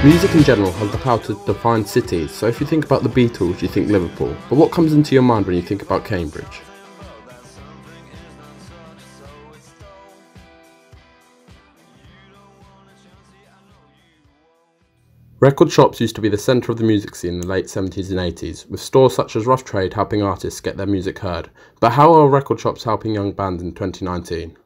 Music in general has the power to define cities, so if you think about the Beatles, you think Liverpool. But what comes into your mind when you think about Cambridge? Record shops used to be the centre of the music scene in the late 70s and 80s, with stores such as Rough Trade helping artists get their music heard. But how are record shops helping young bands in 2019?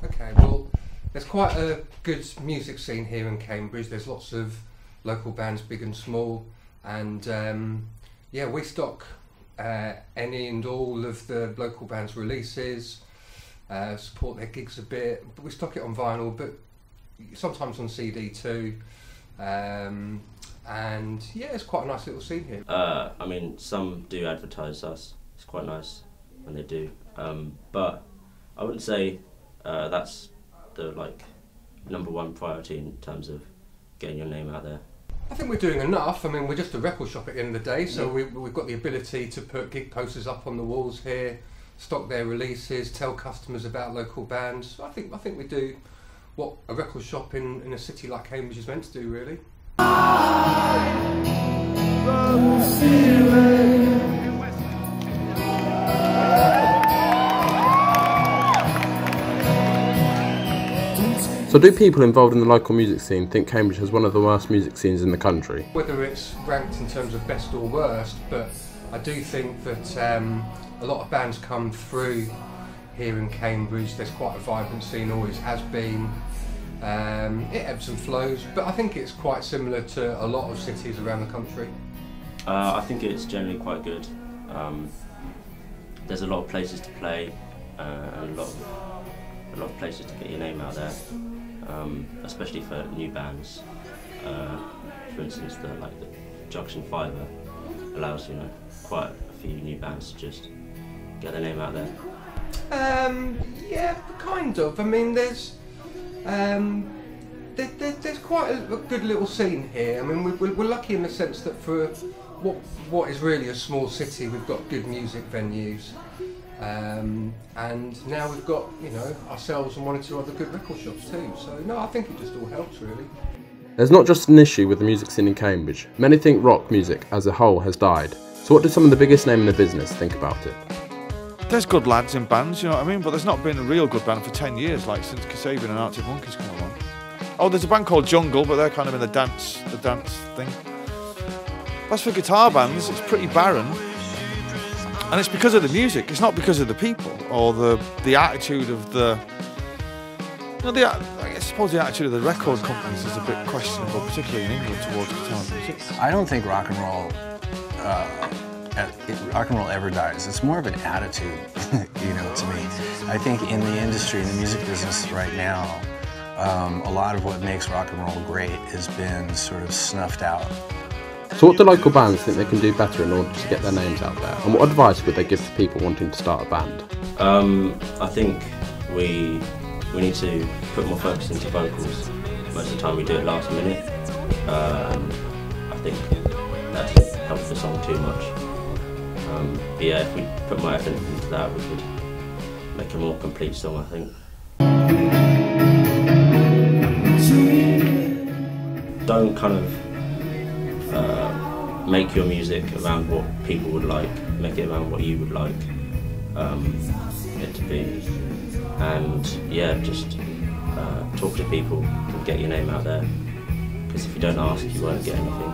Okay, well, there's quite a good music scene here in Cambridge. There's lots of local bands, big and small, and yeah, we stock any and all of the local bands' releases, support their gigs a bit, but we stock it on vinyl, but sometimes on CD too. And yeah, it's quite a nice little scene here. I mean, some do advertise us. It's quite nice when they do, but I wouldn't say that's the number one priority in terms of getting your name out there. I think we're doing enough. I mean, we're just a record shop at the end of the day, so we've got the ability to put gig posters up on the walls here, stock their releases, tell customers about local bands. I think we do what a record shop in a city like Cambridge is meant to do, really. So do people involved in the local music scene think Cambridge has one of the worst music scenes in the country? Whether it's ranked in terms of best or worst, but I do think that a lot of bands come through here in Cambridge. There's quite a vibrant scene, always has been. It ebbs and flows, but I think it's quite similar to a lot of cities around the country. I think it's generally quite good. There's a lot of places to play, and a lot of places to get your name out there, especially for new bands. For instance, the Junction Fiver allows quite a few new bands to just get their name out there. Yeah, kind of. I mean, there's quite a good little scene here. I mean, we're lucky in the sense that for what is really a small city, we've got good music venues, and now we've got ourselves and one or two other good record shops too. So no, I think it just all helps really. There's not just an issue with the music scene in Cambridge. Many think rock music as a whole has died. So what do some of the biggest names in the business think about it? There's good lads in bands, you know what I mean, but there's not been a real good band for 10 years, since Kasabian and Arctic Monkeys come along. Oh, there's a band called Jungle, but they're kind of in the dance thing. As for guitar bands, it's pretty barren, and it's because of the music. It's not because of the people or the attitude of the. I suppose the attitude of the record companies is a bit questionable, particularly in England, towards guitar music. I don't think rock and roll ever dies. It's more of an attitude, to me. I think in the industry, in the music business right now, a lot of what makes rock and roll great has been sort of snuffed out. So what do local bands think they can do better in order to get their names out there? And what advice would they give to people wanting to start a band? I think we need to put more focus into vocals. Most of the time we do it last minute. I think that doesn't help the song too much. But yeah, if we put more effort into that, we could make a more complete song, I think. Don't kind of make your music around what people would like, make it around what you would like it to be. And yeah, just talk to people and get your name out there, because if you don't ask, you won't get anything.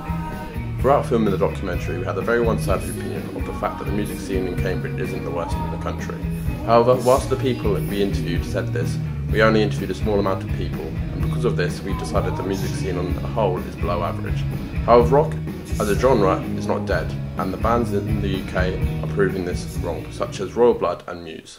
Throughout filming the documentary, we had a very one-sided opinion of the fact that the music scene in Cambridge isn't the worst in the country. However, whilst the people we interviewed said this, we only interviewed a small amount of people, and because of this, we decided the music scene on the whole is below average. However, rock, as a genre, is not dead, and the bands in the UK are proving this wrong, such as Royal Blood and Muse.